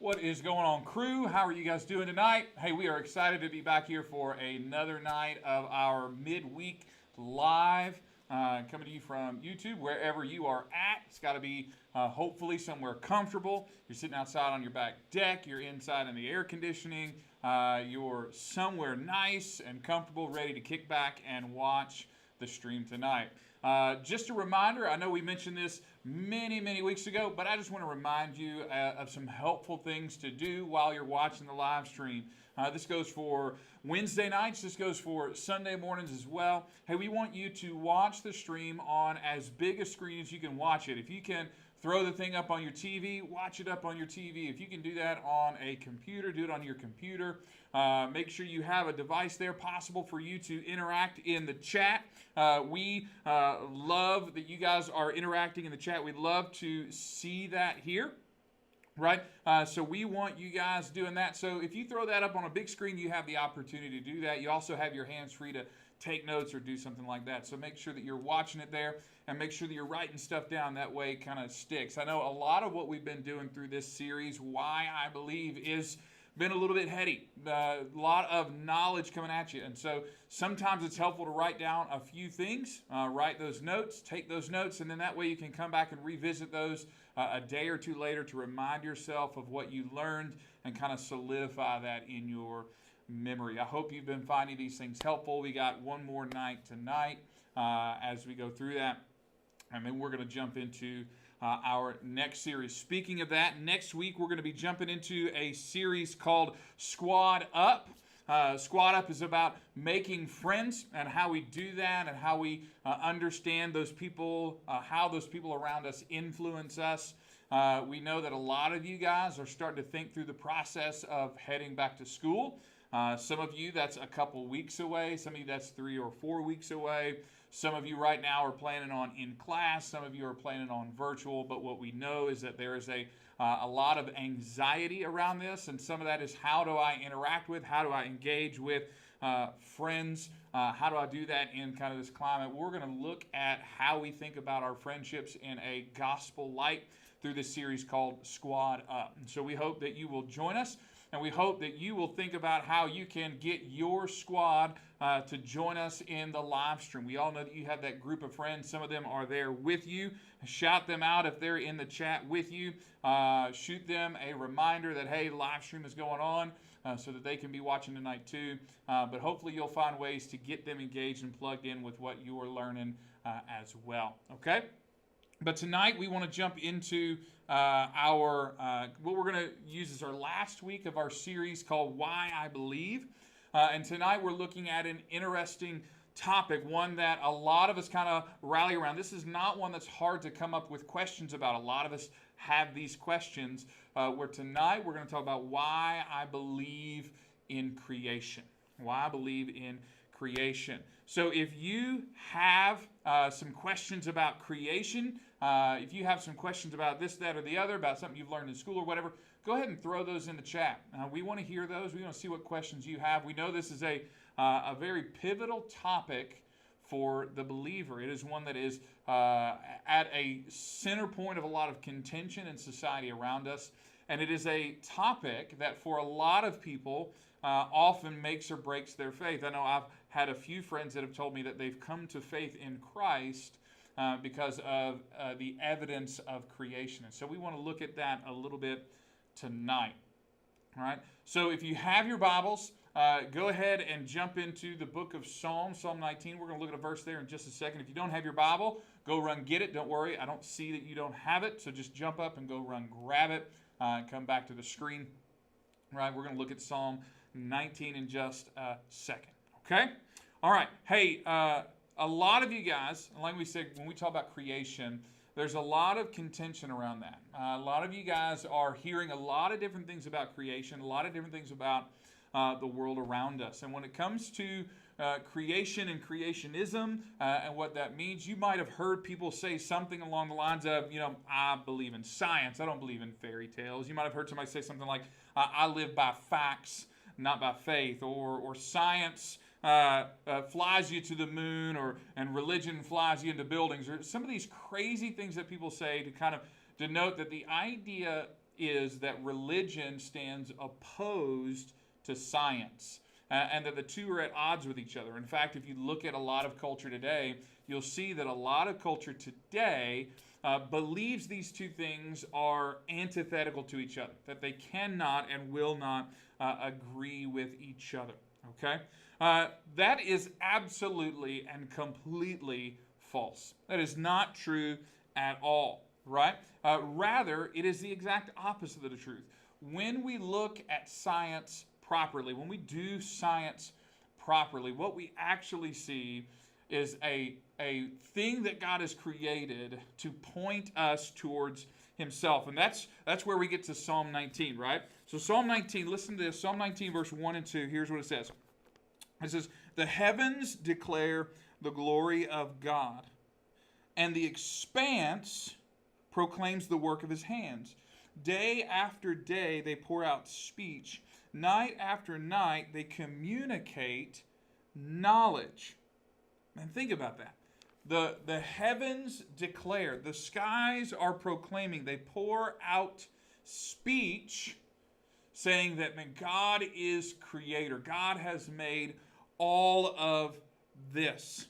What is going on, crew? How are you guys doing tonight? Hey, we are excited to be back here for another night of our midweek live, coming to you from YouTube, wherever you are at. It's got to be hopefully somewhere comfortable. You're sitting outside on your back deck. You're inside in the air conditioning. You're somewhere nice and comfortable, ready to kick back and watch the stream tonight. Just a reminder, I know we mentioned this many weeks ago, but I just want to remind you of some helpful things to do while you're watching the live stream. This goes for Wednesday nights. This goes for Sunday mornings as well. Hey, we want you to watch the stream on as big a screen as you can watch it. If you can throw the thing up on your TV, watch it up on your TV. If you can do that on a computer, do it on your computer. Make sure you have a device there possible for you to interact in the chat. We love that you guys are interacting in the chat. We'd love to see that here. Right? So we want you guys doing that. So if you throw that up on a big screen, you have the opportunity to do that. You also have your hands free to take notes or do something like that. So make sure that you're watching it there and make sure that you're writing stuff down. That way it kind of sticks. I know a lot of what we've been doing through this series, Why I Believe, is been a little bit heady. A lot of knowledge coming at you. And so sometimes it's helpful to write down a few things, write those notes, take those notes, and then that way you can come back and revisit those a day or two later to remind yourself of what you learned and kind of solidify that in your memory. I hope you've been finding these things helpful. We got one more night tonight as we go through that. And then we're going to jump into our next series. Speaking of that, next week we're going to be jumping into a series called Squad Up. Squad Up is about making friends and how we do that and how we understand those people, how those people around us influence us. We know that a lot of you guys are starting to think through the process of heading back to school. Some of you, that's a couple weeks away. Some of you, that's 3 or 4 weeks away. Some of you right now are planning on in class. Some of you are planning on virtual. But what we know is that there is a lot of anxiety around this. And some of that is, how do I interact with, how do I engage with friends? How do I do that in kind of this climate? We're going to look at how we think about our friendships in a gospel light through this series called Squad Up. And so we hope that you will join us. And we hope that you will think about how you can get your squad to join us in the live stream. We all know that you have that group of friends. Some of them are there with you. Shout them out if they're in the chat with you. Shoot them a reminder that, hey, live stream is going on, so that they can be watching tonight too. But hopefully you'll find ways to get them engaged and plugged in with what you are learning as well. Okay? But tonight we want to jump into what we're going to use as our last week of our series called Why I Believe. And tonight we're looking at an interesting topic, one that a lot of us kind of rally around. This is not one that's hard to come up with questions about. A lot of us have these questions, where tonight we're going to talk about why I believe in creation. Why I believe in creation. So if you have some questions about creation, if you have some questions about this, that, or the other, about something you've learned in school or whatever, go ahead and throw those in the chat. We want to hear those. We want to see what questions you have. We know this is a very pivotal topic for the believer. It is one that is at a center point of a lot of contention in society around us. And it is a topic that for a lot of people often makes or breaks their faith. I know I've had a few friends that have told me that they've come to faith in Christ because of the evidence of creation. And so we want to look at that a little bit tonight. All right. So if you have your Bibles, go ahead and jump into the book of Psalm 19. We're going to look at a verse there in just a second. If you don't have your Bible, go run get it. Don't worry. I don't see that you don't have it. So just jump up and go run grab it and come back to the screen. All right. We're going to look at Psalm 19 in just a second. Okay? All right. Hey, a lot of you guys, like we said, when we talk about creation, there's a lot of contention around that. A lot of you guys are hearing a lot of different things about creation, a lot of different things about the world around us. And when it comes to creation and creationism and what that means, you might have heard people say something along the lines of, I believe in science. I don't believe in fairy tales. You might have heard somebody say something like, I live by facts, not by faith, or science flies you to the moon, and religion flies you into buildings, or some of these crazy things that people say to kind of denote that the idea is that religion stands opposed to science, and that the two are at odds with each other. In fact, if you look at a lot of culture today, you'll see that a lot of culture today believes these two things are antithetical to each other, that they cannot and will not agree with each other. Okay? That is absolutely and completely false. That is not true at all, right? Rather, it is the exact opposite of the truth. When we look at science properly, when we do science properly, what we actually see is a thing that God has created to point us towards himself. And that's where we get to Psalm 19, right? So Psalm 19, listen to this. Psalm 19, verse 1 and 2. Here's what it says. It says, "The heavens declare the glory of God, and the expanse proclaims the work of his hands. Day after day they pour out speech. Night after night they communicate knowledge." And think about that. The heavens declare, the skies are proclaiming, they pour out speech saying that, man, God is creator. God has made all of this.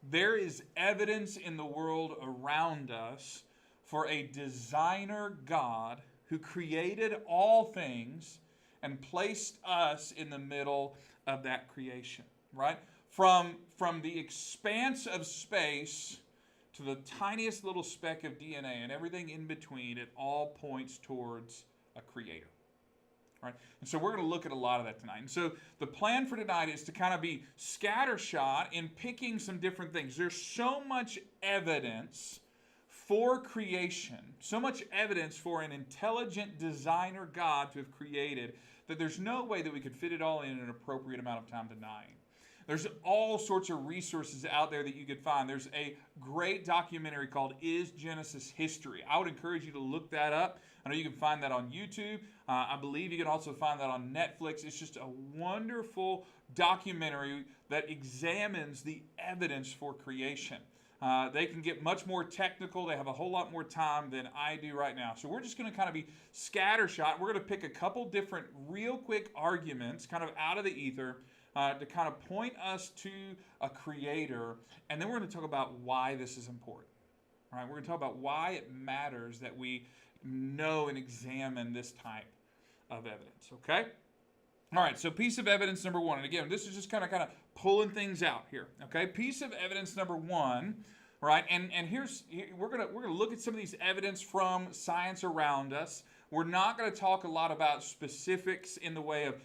There is evidence in the world around us for a designer God who created all things and placed us in the middle of that creation, right? From the expanse of space to the tiniest little speck of DNA and everything in between, it all points towards a creator. Right? And so we're going to look at a lot of that tonight. And so the plan for tonight is to kind of be scattershot in picking some different things. There's so much evidence for creation, so much evidence for an intelligent designer God to have created, that there's no way that we could fit it all in an appropriate amount of time tonight. There's all sorts of resources out there that you could find. There's a great documentary called Is Genesis History? I would encourage you to look that up. I know you can find that on YouTube. I believe you can also find that on Netflix. It's just a wonderful documentary that examines the evidence for creation. They can get much more technical. They have a whole lot more time than I do right now. So we're just going to kind of be scattershot. We're going to pick a couple different real quick arguments kind of out of the ether to kind of point us to a creator. And then we're going to talk about why this is important. All right, we're going to talk about why it matters that we know and examine this type of evidence, okay? All right, so piece of evidence number one. And again, this is just kind of pulling things out here, okay? Piece of evidence number one, right? And we're gonna look at some of these evidence from science around us. We're not going to talk a lot about specifics in the way of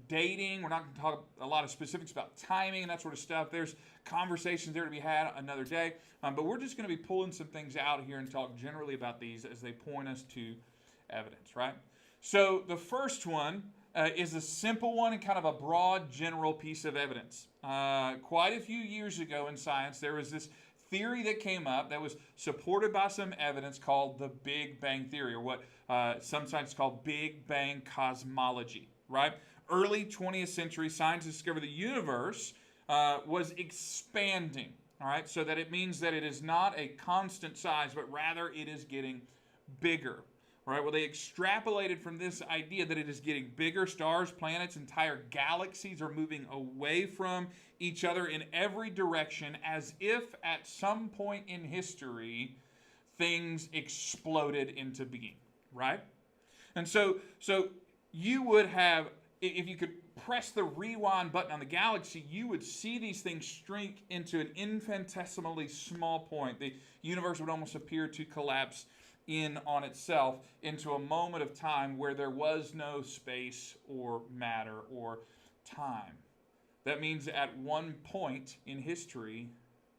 dating. We're not going to talk a lot of specifics about timing and that sort of stuff. There's conversations there to be had another day. But we're just going to be pulling some things out here and talk generally about these as they point us to evidence, right? So the first one is a simple one and kind of a broad general piece of evidence. Quite a few years ago in science, there was this theory that came up that was supported by some evidence called the Big Bang Theory, or what sometimes called Big Bang cosmology, right? Early 20th century, scientists discovered the universe was expanding, all right? So that it means that it is not a constant size, but rather it is getting bigger. Right, well, they extrapolated from this idea that it is getting bigger. Stars, planets, entire galaxies are moving away from each other in every direction, as if at some point in history things exploded into being, right? And so you would have, if you could press the rewind button on the galaxy, you would see these things shrink into an infinitesimally small point. The universe would almost appear to collapse in on itself into a moment of time where there was no space or matter or time. That means at one point in history,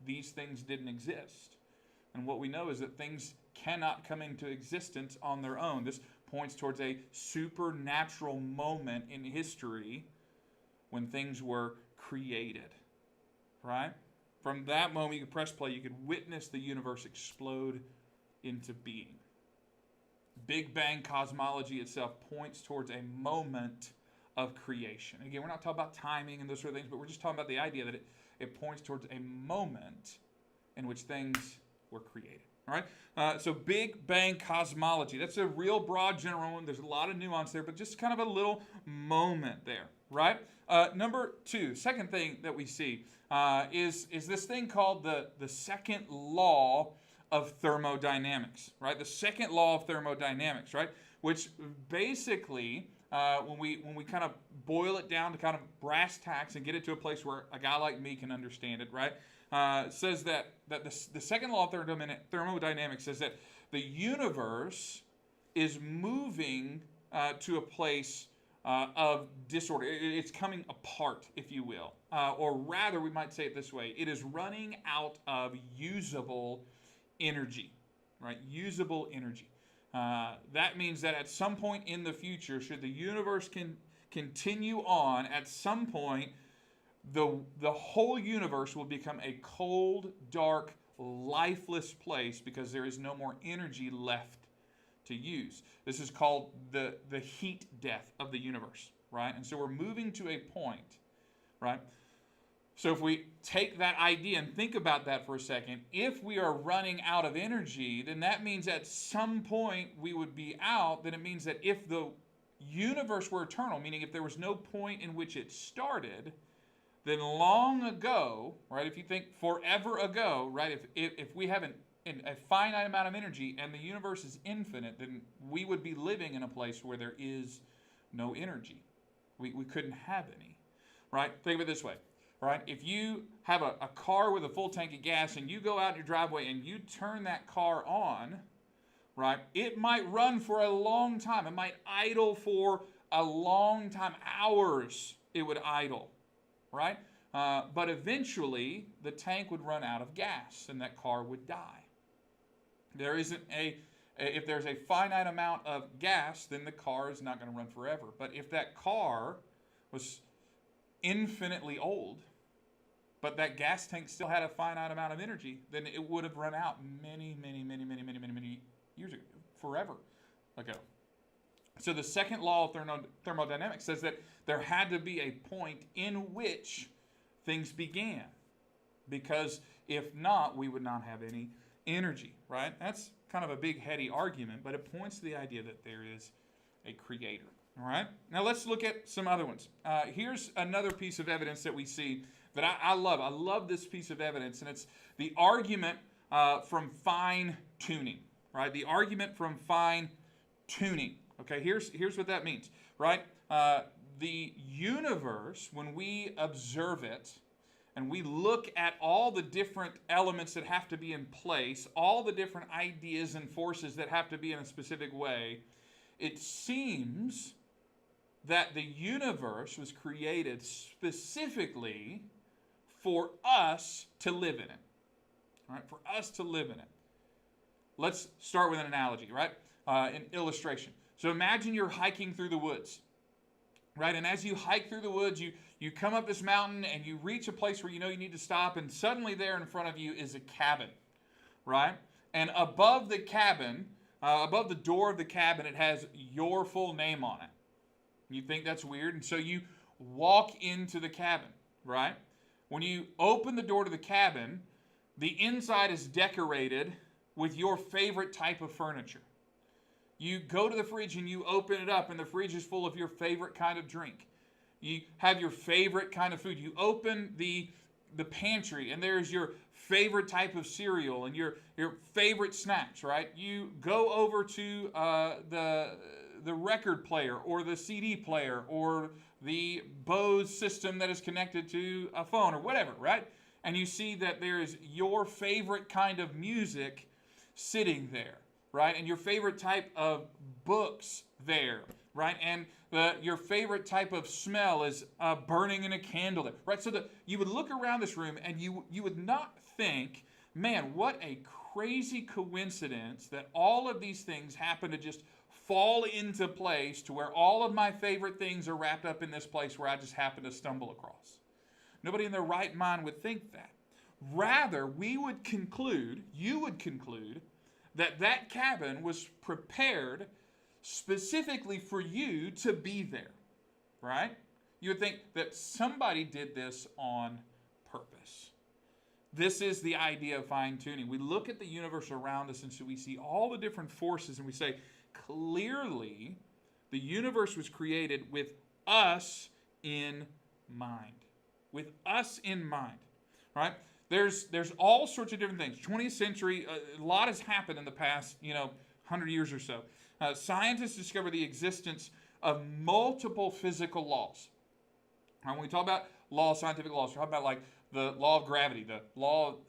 these things didn't exist. And what we know is that things cannot come into existence on their own. This points towards a supernatural moment in history when things were created, right? From that moment, you could press play, you could witness the universe explode into being. Big Bang cosmology itself points towards a moment of creation. Again, we're not talking about timing and those sort of things, but we're just talking about the idea that it points towards a moment in which things were created. All right. So Big Bang cosmology. That's a real broad general one. There's a lot of nuance there, but just kind of a little moment there, right? Number two, second thing that we see is this thing called the second law of thermodynamics, right? The second law of thermodynamics, right? Which basically, when we kind of boil it down to kind of brass tacks and get it to a place where a guy like me can understand it, right? Says that the second law of thermodynamics says that the universe is moving to a place of disorder. It's coming apart, if you will. Or rather, we might say it this way. It is running out of usable energy, right? Usable energy. That means that at some point in the future, should the universe continue on, at some point, the whole universe will become a cold, dark, lifeless place because there is no more energy left to use. This is called the heat death of the universe, right? And so we're moving to a point, right? So if we take that idea and think about that for a second, if we are running out of energy, then that means at some point we would be out. Then it means that if the universe were eternal, meaning if there was no point in which it started, then long ago, right, if you think forever ago, right, if we have a finite amount of energy and the universe is infinite, then we would be living in a place where there is no energy. We couldn't have any, right? Think of it this way, right? If you have a car with a full tank of gas and you go out in your driveway and you turn that car on, right, it might run for a long time. It might idle for a long time, hours it would idle, right? But eventually the tank would run out of gas and that car would die. There isn't if there's a finite amount of gas, then the car is not going to run forever. But if that car was infinitely old, but that gas tank still had a finite amount of energy, then it would have run out many years ago, forever ago. So the second law of thermodynamics says that there had to be a point in which things began, because if not, we would not have any energy, right? That's kind of a big, heady argument, but it points to the idea that there is a creator, all right? Now let's look at some other ones. Here's another piece of evidence that we see that I love. I love this piece of evidence, and it's the argument from fine-tuning, right? The argument from fine-tuning. Okay, here's what that means, right? The universe, when we observe it, and we look at all the different elements that have to be in place, all the different ideas and forces that have to be in a specific way, it seems that the universe was created specifically for us to live in it. All right, for us to live in it. Let's start with an analogy, right? An illustration. So imagine you're hiking through the woods, right? And as you hike through the woods, you come up this mountain and you reach a place where you know you need to stop, and suddenly there in front of you is a cabin, right? And above the cabin, above the door of the cabin, it has your full name on it. You think that's weird, and so you walk into the cabin, right? When you open the door to the cabin, the inside is decorated with your favorite type of furniture. You go to the fridge and you open it up, and the fridge is full of your favorite kind of drink. You have your favorite kind of food. You open the pantry, and there's your favorite type of cereal and your favorite snacks, right? You go over to the record player or the CD player or the Bose system that is connected to a phone or whatever, right? And you see that there is your favorite kind of music sitting there, right? And your favorite type of books there, right? And your favorite type of smell is burning in a candle there, right? So that you would look around this room and you would not think, man, what a crazy coincidence that all of these things happen to just fall into place to where all of my favorite things are wrapped up in this place where I just happen to stumble across. Nobody in their right mind would think that. Rather, you would conclude that cabin was prepared specifically for you to be there, right? You would think that somebody did this on purpose. This is the idea of fine-tuning. We look at the universe around us, and so we see all the different forces, and we say, clearly, the universe was created with us in mind. With us in mind, right? There's all sorts of different things. 20th century, a lot has happened in the past, 100 years or so. Scientists discovered the existence of multiple physical laws. When we talk about scientific laws, we're talking about like the law of gravity, the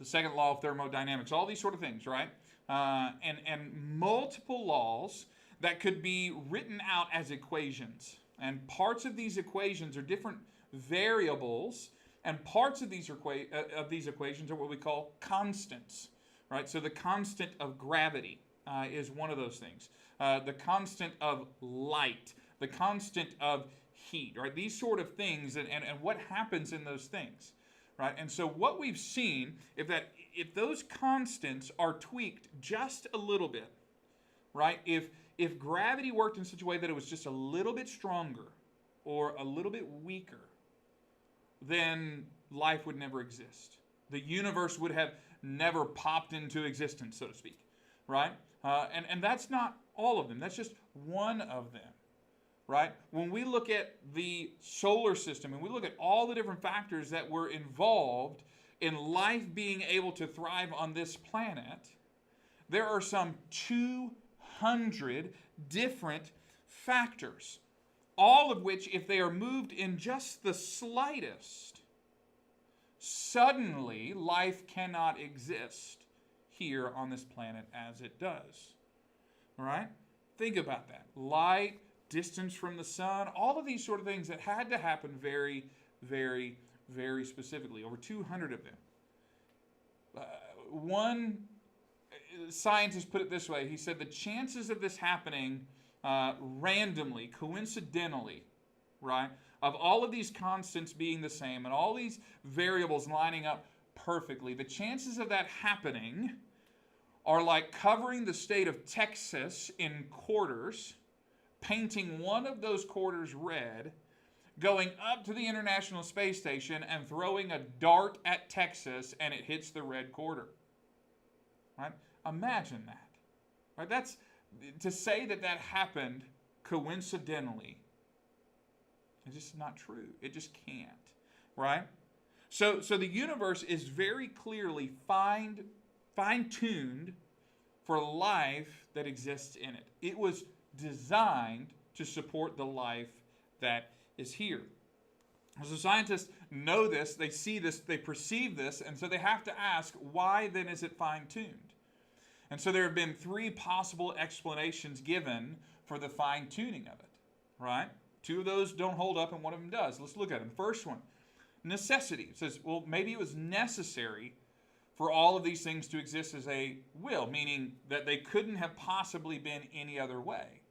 second law of thermodynamics, all these sort of things, right? And multiple laws that could be written out as equations. And parts of these equations are different variables, and parts of these equations are what we call constants, right? So the constant of gravity is one of those things. The constant of light, the constant of heat, right? These sort of things, and what happens in those things, right? And so what we've seen, if those constants are tweaked just a little bit, right? If gravity worked in such a way that it was just a little bit stronger or a little bit weaker, then life would never exist. The universe would have never popped into existence, so to speak, right? And that's not all of them. That's just one of them, right? When we look at the solar system and we look at all the different factors that were involved in life being able to thrive on this planet, there are some 200 different factors, all of which, if they are moved in just the slightest, suddenly life cannot exist here on this planet as it does. All right? Think about that. Light, distance from the sun, all of these sort of things that had to happen very, very, very specifically. Over 200 of them. One scientist put it this way. He said the chances of this happening randomly, coincidentally, right, of all of these constants being the same and all these variables lining up perfectly, the chances of that happening are like covering the state of Texas in quarters, painting one of those quarters red, going up to the International Space Station and throwing a dart at Texas, and it hits the red quarter. Right? Imagine that. Right? That's to say that happened coincidentally. It's just not true. It just can't. Right? So the universe is very clearly fine-tuned for life that exists in it. It was designed to support the life that is here. So scientists know this, they see this, they perceive this, and so they have to ask, why then is it fine-tuned? And so there have been three possible explanations given for the fine-tuning of it, right? Two of those don't hold up and one of them does. Let's look at them. First one, necessity. It says, well, maybe it was necessary for all of these things to exist as a will, meaning that they couldn't have possibly been any other way,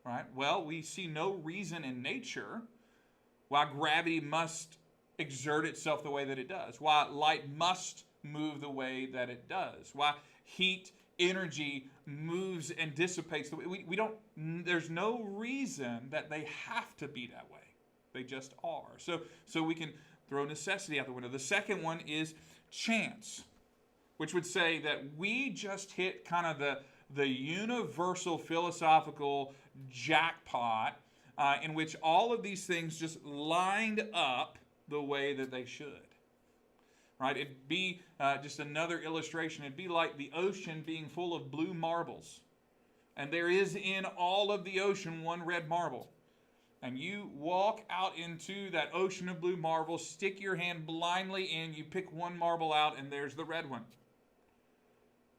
right? Well, we see no reason in nature why gravity must exert itself the way that it does, why light must move the way that it does, why heat, energy moves and dissipates the way. There's no reason that they have to be that way. They just are. So we can throw necessity out the window. The second one is chance, which would say that we just hit kind of the universal philosophical jackpot in which all of these things just lined up the way that they should. Right? It'd be just another illustration. It'd be like the ocean being full of blue marbles. And there is in all of the ocean one red marble. And you walk out into that ocean of blue marbles, stick your hand blindly in, you pick one marble out, and there's the red one.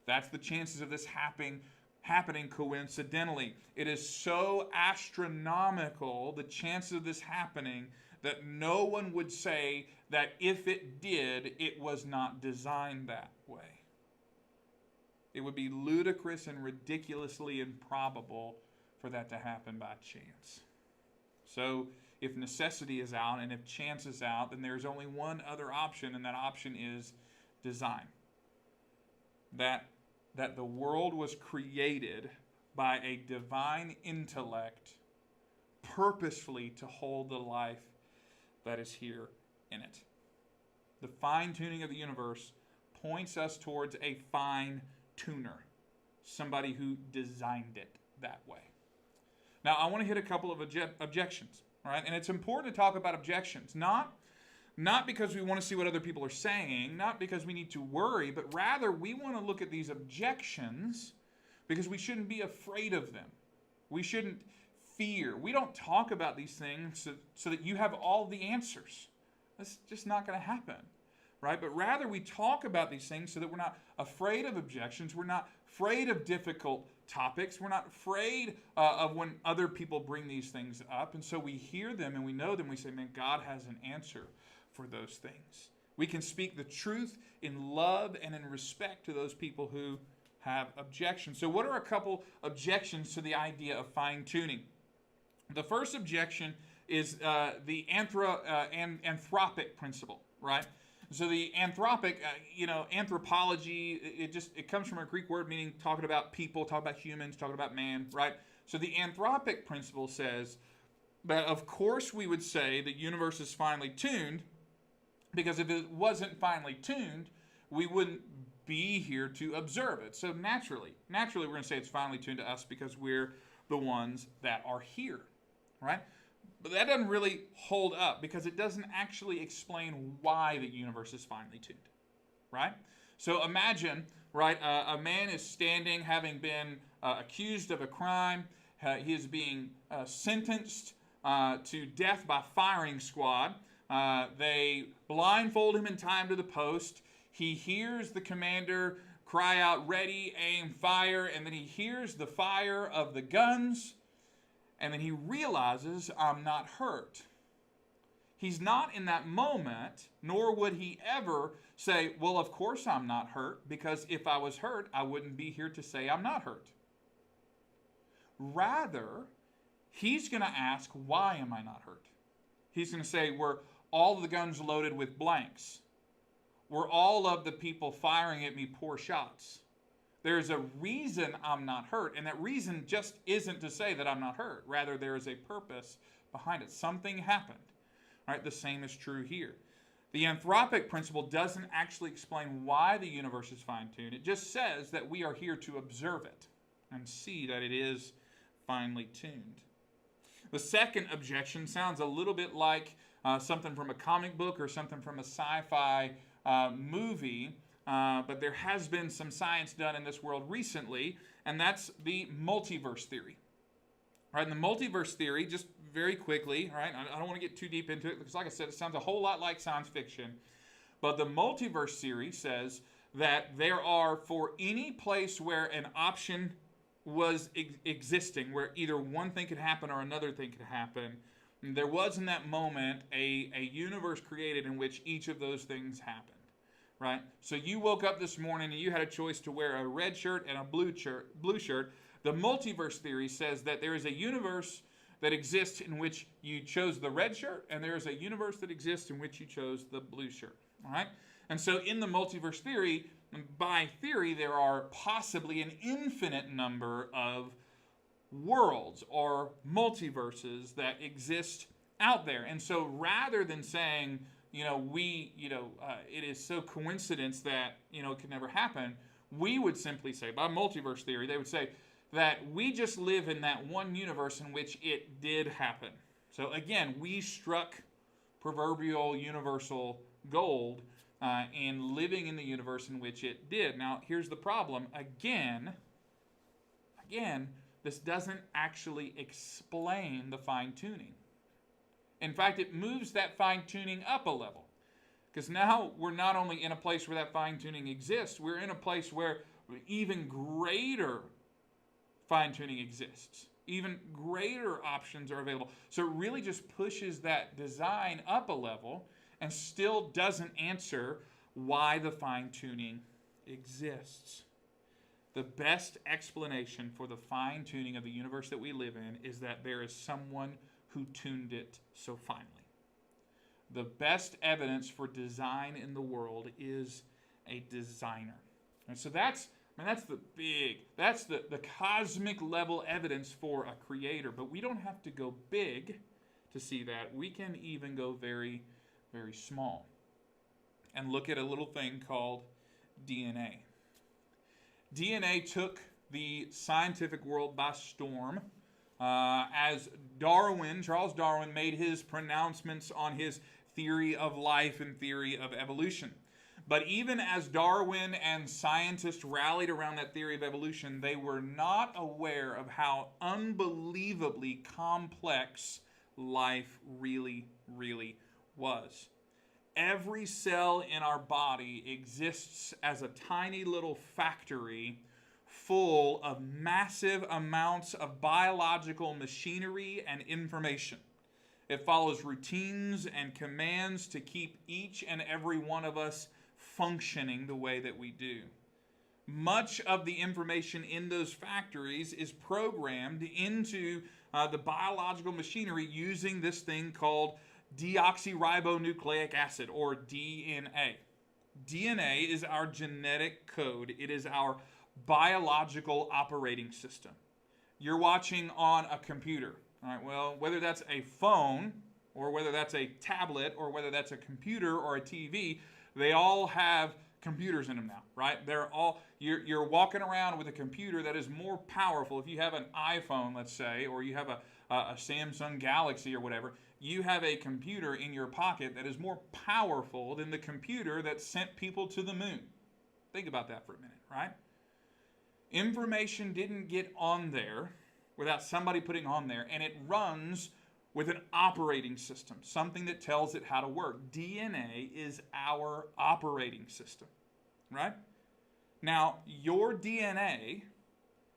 That's the chances of this happening coincidentally. It is so astronomical, the chances of this happening, that no one would say that if it did, it was not designed that way. It would be ludicrous and ridiculously improbable for that to happen by chance. So if necessity is out and if chance is out, then there's only one other option, and that option is design. That the world was created by a divine intellect purposefully to hold the life that is here in it. The fine-tuning of the universe points us towards a fine tuner, somebody who designed it that way. Now, I want to hit a couple of objections, all right? And it's important to talk about objections, not because we want to see what other people are saying, not because we need to worry, but rather we want to look at these objections because we shouldn't be afraid of them. We shouldn't fear. We don't talk about these things so that you have all the answers. That's just not going to happen, right? But rather we talk about these things so that we're not afraid of objections. We're not afraid of difficult topics. We're not afraid of when other people bring these things up. And so we hear them and we know them. We say, man, God has an answer for those things. We can speak the truth in love and in respect to those people who have objections. So what are a couple objections to the idea of fine-tuning? The first objection is the anthropic principle, right? So the anthropic, anthropology, it comes from a Greek word meaning talking about people, talking about humans, talking about man, right? So the anthropic principle says that, of course, we would say the universe is finely tuned, because if it wasn't finely tuned, we wouldn't be here to observe it. So naturally, we're going to say it's finely tuned to us because we're the ones that are here, right? But that doesn't really hold up because it doesn't actually explain why the universe is finely tuned, right? So imagine, right, a man is standing having been accused of a crime. He is being sentenced to death by firing squad. They blindfold him in time to the post. He hears the commander cry out, ready, aim, fire, and then he hears the fire of the guns, and then he realizes, I'm not hurt. He's not in that moment, nor would he ever say, well, of course I'm not hurt, because if I was hurt, I wouldn't be here to say I'm not hurt. Rather, he's going to ask, why am I not hurt? He's going to say, were all of the guns loaded with blanks? Were all of the people firing at me poor shots? There's a reason I'm not hurt, and that reason just isn't to say that I'm not hurt. Rather, there is a purpose behind it. Something happened. All right, the same is true here. The anthropic principle doesn't actually explain why the universe is fine-tuned. It just says that we are here to observe it and see that it is finely tuned. The second objection sounds a little bit like something from a comic book or something from a sci-fi movie, but there has been some science done in this world recently, and that's the multiverse theory. All right, and the multiverse theory, just very quickly, all right, I don't want to get too deep into it because, like I said, it sounds a whole lot like science fiction, but the multiverse theory says that there are, for any place where an option was existing, where either one thing could happen or another thing could happen, there was in that moment a universe created in which each of those things happened, right? So you woke up this morning and you had a choice to wear a red shirt and a blue shirt. The multiverse theory says that there is a universe that exists in which you chose the red shirt, and there is a universe that exists in which you chose the blue shirt, all right? And so in the multiverse theory, by theory, there are possibly an infinite number of worlds or multiverses that exist out there. And so rather than saying, it is so coincidence that, it could never happen, we would simply say, by multiverse theory, they would say that we just live in that one universe in which it did happen. So again, we struck proverbial universal gold in living in the universe in which it did. Now, here's the problem. Again, this doesn't actually explain the fine-tuning. In fact, it moves that fine-tuning up a level. Because now we're not only in a place where that fine-tuning exists, we're in a place where even greater fine-tuning exists. Even greater options are available. So it really just pushes that design up a level and still doesn't answer why the fine-tuning exists. The best explanation for the fine-tuning of the universe that we live in is that there is someone who tuned it so finely. The best evidence for design in the world is a designer. And so that's the cosmic level evidence for a creator. But we don't have to go big to see that. We can even go very, very small and look at a little thing called DNA. DNA took the scientific world by storm as Charles Darwin, made his pronouncements on his theory of life and theory of evolution. But even as Darwin and scientists rallied around that theory of evolution, they were not aware of how unbelievably complex life really, really was. Every cell in our body exists as a tiny little factory full of massive amounts of biological machinery and information. It follows routines and commands to keep each and every one of us functioning the way that we do. Much of the information in those factories is programmed into the biological machinery using this thing called deoxyribonucleic acid, or DNA. DNA is our genetic code. It is our biological operating system. You're watching on a computer. All right, well, whether that's a phone or whether that's a tablet or whether that's a computer or a TV, they all have computers in them now, right? You're walking around with a computer that is more powerful. If you have an iPhone, let's say, or you have a Samsung Galaxy or whatever, you have a computer in your pocket that is more powerful than the computer that sent people to the moon. Think about that for a minute, right? Information didn't get on there without somebody putting on there, and it runs with an operating system, something that tells it how to work. DNA is our operating system, right? Now, your DNA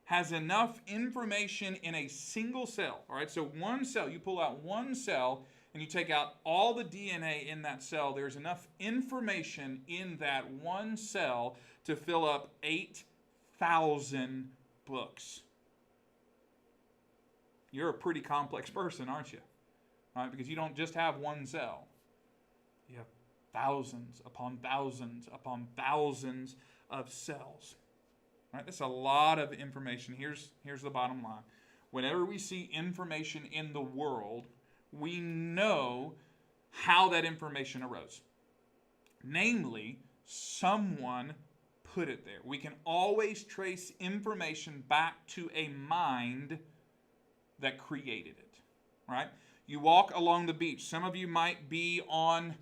has enough information in a single cell, all right? So one cell, you pull out one cell and you take out all the DNA in that cell. There's enough information in that one cell to fill up 8,000 books. You're a pretty complex person, aren't you? All right, because you don't just have one cell. You have thousands upon thousands upon thousands of cells. All right, that's a lot of information. Here's the bottom line. Whenever we see information in the world, we know how that information arose. Namely, someone put it there. We can always trace information back to a mind that created it, right? You walk along the beach. Some of you might be on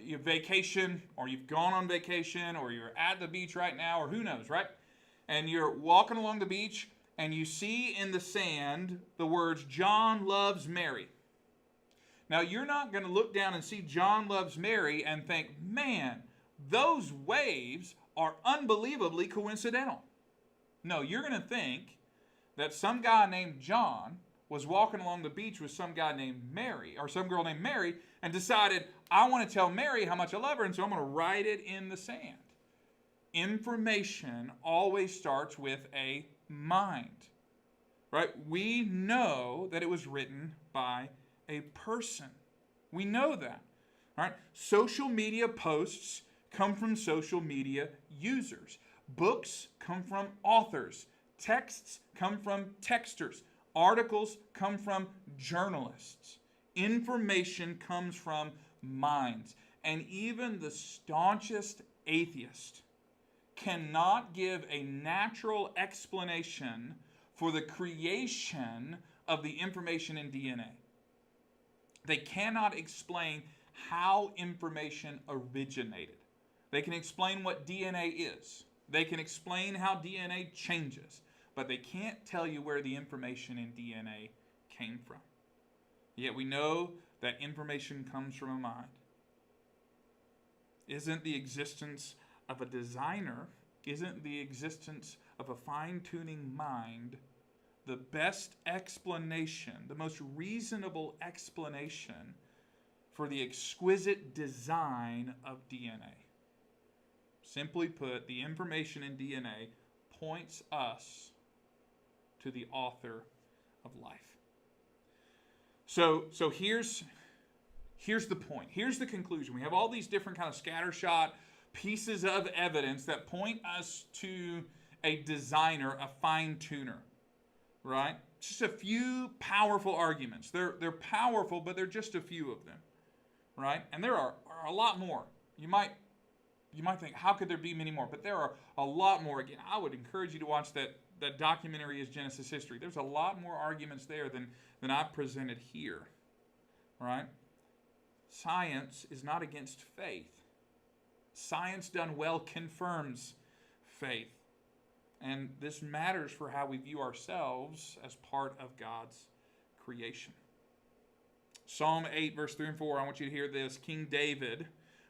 your vacation, or you've gone on vacation, or you're at the beach right now, or who knows, right? And you're walking along the beach, and you see in the sand the words, "John loves Mary." Now, you're not going to look down and see "John loves Mary" and think, man, those waves are unbelievably coincidental. No, you're going to think that some guy named John was walking along the beach with some guy named Mary, or some girl named Mary, and decided, I want to tell Mary how much I love her, and so I'm going to write it in the sand. Information always starts with a mind, right? We know that it was written by a person. We know that, right? Social media posts come from social media users. Books come from authors. Texts come from texters. Articles come from journalists. Information comes from minds. And even the staunchest atheist cannot give a natural explanation for the creation of the information in DNA. They cannot explain how information originated. They can explain what DNA is. They can explain how DNA changes. But they can't tell you where the information in DNA came from. Yet we know that information comes from a mind. Isn't the existence of a designer, isn't the existence of a fine-tuning mind the best explanation, the most reasonable explanation for the exquisite design of DNA? Simply put, the information in DNA points us to the author of life. So here's the point. Here's the conclusion. We have all these different kind of scattershot pieces of evidence that point us to a designer, a fine-tuner, right? Just a few powerful arguments. They're powerful, but they're just a few of them, right? And there are a lot more. You might You might think, how could there be many more? But there are a lot more. Again, I would encourage you to watch that documentary is Genesis History. There's a lot more arguments there than I've presented here. Right? Science is not against faith. Science done well confirms faith. And this matters for how we view ourselves as part of God's creation. Psalm 8, verse 3 and 4, I want you to hear this. King David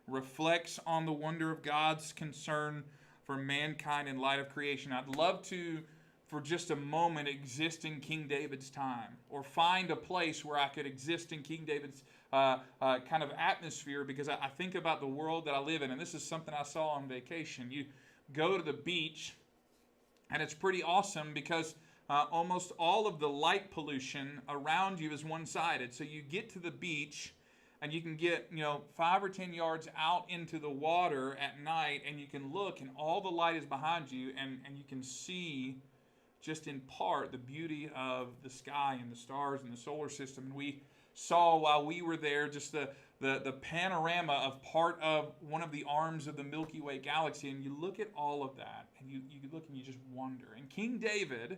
reflects on the wonder of God's concern for mankind in light of creation. I'd love to, for just a moment, exist in King David's time, or find a place where I could exist in King David's kind of atmosphere, because I think about the world that I live in, and this is something I saw on vacation. You go to the beach, and it's pretty awesome because almost all of the light pollution around you is one-sided. So you get to the beach, and you can get 5 or 10 yards out into the water at night, and you can look, and all the light is behind you, and you can see just in part the beauty of the sky and the stars and the solar system. And we saw while we were there just the panorama of part of one of the arms of the Milky Way galaxy, and you look at all of that, and you look and you just wonder. And King David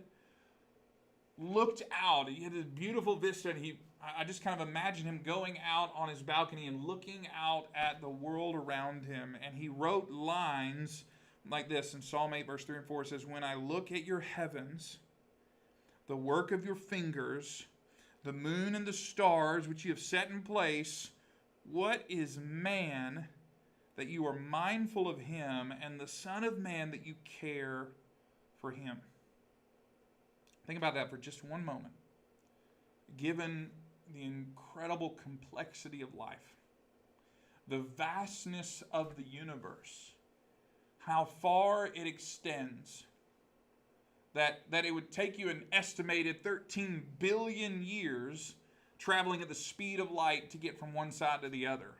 looked out. He had this beautiful vista, and I just kind of imagine him going out on his balcony and looking out at the world around him, and he wrote lines like this in Psalm 8, verse 3 and 4. It says, "When I look at your heavens, the work of your fingers, the moon and the stars which you have set in place, what is man that you are mindful of him, and the Son of Man that you care for him?" Think about that for just one moment. Given the incredible complexity of life, the vastness of the universe, how far it extends, that it would take you an estimated 13 billion years traveling at the speed of light to get from one side to the other.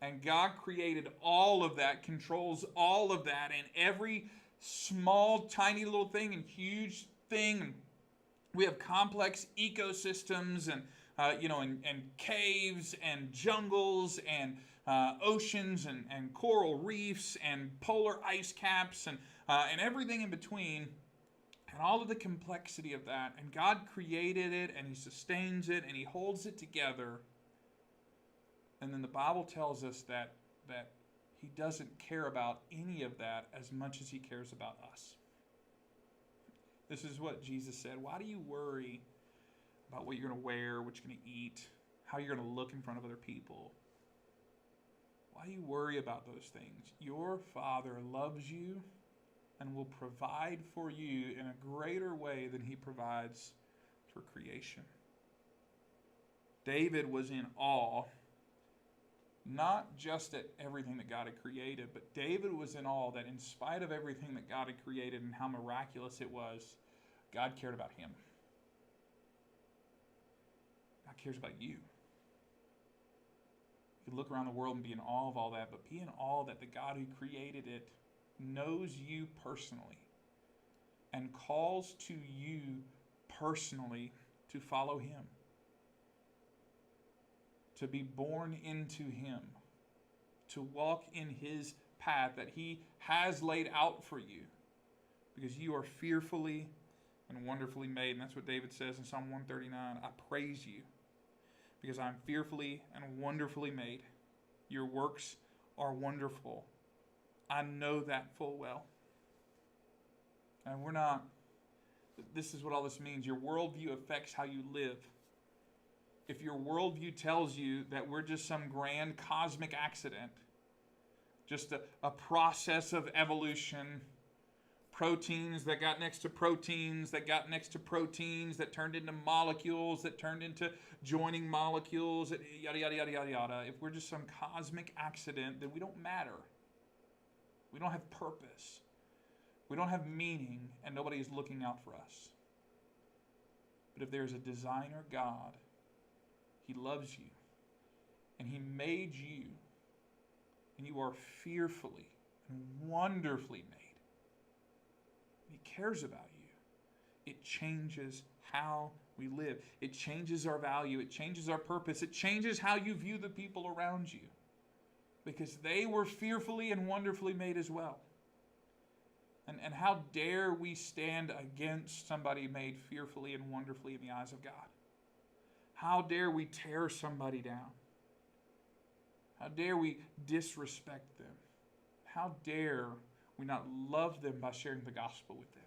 And God created all of that, controls all of that, and every small, tiny little thing and huge thing. We have complex ecosystems and caves and jungles and oceans and coral reefs and polar ice caps and everything in between, and all of the complexity of that. And God created it, and He sustains it, and He holds it together. And then the Bible tells us that He doesn't care about any of that as much as He cares about us. This is what Jesus said. Why do you worry about what you're going to wear, what you're going to eat, how you're going to look in front of other people? Why do you worry about those things? Your Father loves you and will provide for you in a greater way than He provides for creation. David was in awe, not just at everything that God had created, but David was in awe that in spite of everything that God had created and how miraculous it was, God cared about him. God cares about you. You can look around the world and be in awe of all that, but be in awe that the God who created it knows you personally and calls to you personally to follow Him, to be born into Him, to walk in His path that He has laid out for you, because you are fearfully and wonderfully made. And that's what David says in Psalm 139. I praise you because I'm fearfully and wonderfully made. Your works are wonderful. I know that full well. And this is what all this means. Your worldview affects how you live. If your worldview tells you that we're just some grand cosmic accident, just a process of evolution, proteins that got next to proteins that got next to proteins that turned into molecules that turned into joining molecules, yada, yada, yada, yada, yada. If we're just some cosmic accident, then we don't matter. We don't have purpose. We don't have meaning, and nobody is looking out for us. But if there's a designer God, He loves you, and He made you, and you are fearfully and wonderfully made. He cares about you. It changes how we live. It changes our value. It changes our purpose. It changes how you view the people around you. because they were fearfully and wonderfully made as well. And how dare we stand against somebody made fearfully and wonderfully in the eyes of God? How dare we tear somebody down? How dare we disrespect them? How dare we not love them by sharing the gospel with them?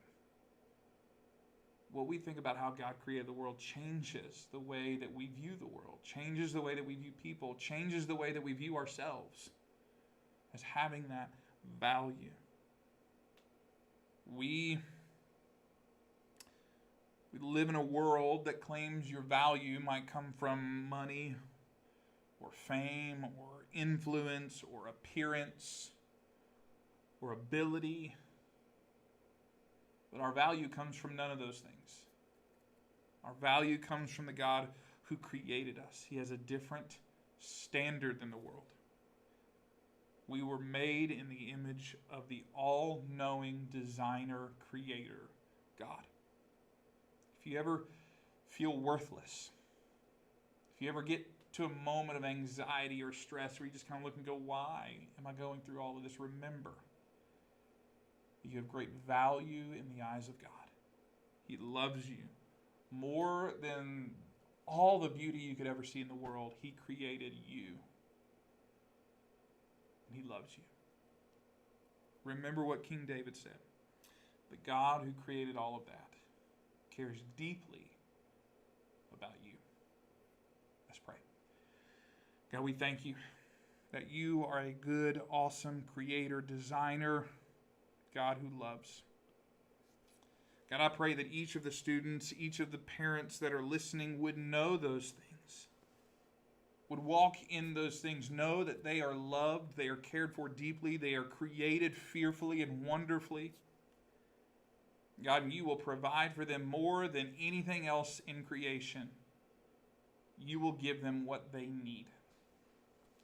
What we think about how God created the world changes the way that we view the world, changes the way that we view people, changes the way that we view ourselves as having that value. We live in a world that claims your value might come from money or fame or influence or appearance or ability. But our value comes from none of those things. Our value comes from the God who created us. He has a different standard than the world. We were made in the image of the all-knowing designer, creator, God. If you ever feel worthless, if you ever get to a moment of anxiety or stress where you just kind of look and go, why am I going through all of this? Remember, you have great value in the eyes of God. He loves you more than all the beauty you could ever see in the world. He created you. And He loves you. Remember what King David said. The God who created all of that cares deeply about you. Let's pray. God, we thank you that you are a good, awesome creator, designer, God who loves. God, I pray that each of the students, each of the parents that are listening would know those things, would walk in those things, know that they are loved, they are cared for deeply, they are created fearfully and wonderfully. God, you will provide for them more than anything else in creation. You will give them what they need.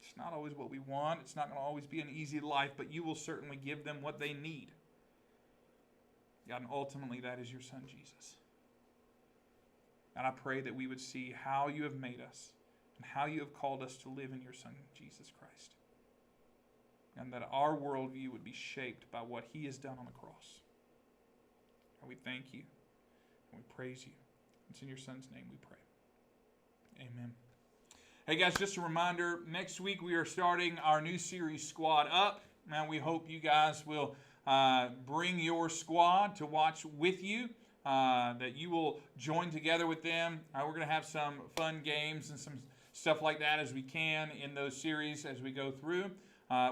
It's not always what we want. It's not going to always be an easy life, but you will certainly give them what they need. God, and ultimately that is your Son, Jesus. And I pray that we would see how you have made us and how you have called us to live in your Son, Jesus Christ. And that our worldview would be shaped by what He has done on the cross. And we thank you and we praise you. It's in your Son's name we pray. Amen. Hey guys, just a reminder, next week we are starting our new series, Squad Up. Man, we hope you guys will bring your squad to watch with you, that you will join together with them. We're going to have some fun games and some stuff like that as we can in those series as we go through.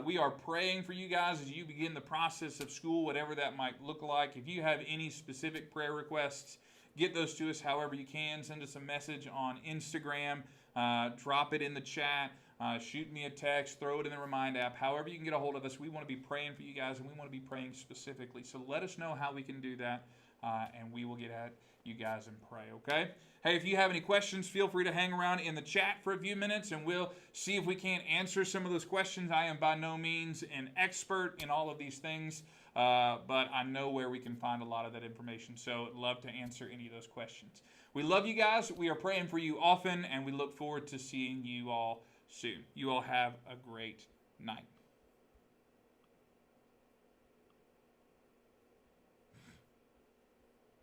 We are praying for you guys as you begin the process of school, whatever that might look like. If you have any specific prayer requests, get those to us however you can. Send us a message on Instagram. Drop it in the chat. Shoot me a text. Throw it in the Remind app. However you can get a hold of us, we want to be praying for you guys, and we want to be praying specifically. So let us know how we can do that, and we will get at you guys and pray, okay? Hey, if you have any questions, feel free to hang around in the chat for a few minutes, and we'll see if we can't answer some of those questions. I am by no means an expert in all of these things, but I know where we can find a lot of that information, so I'd love to answer any of those questions. We love you guys. We are praying for you often, and we look forward to seeing you all soon. You all have a great night.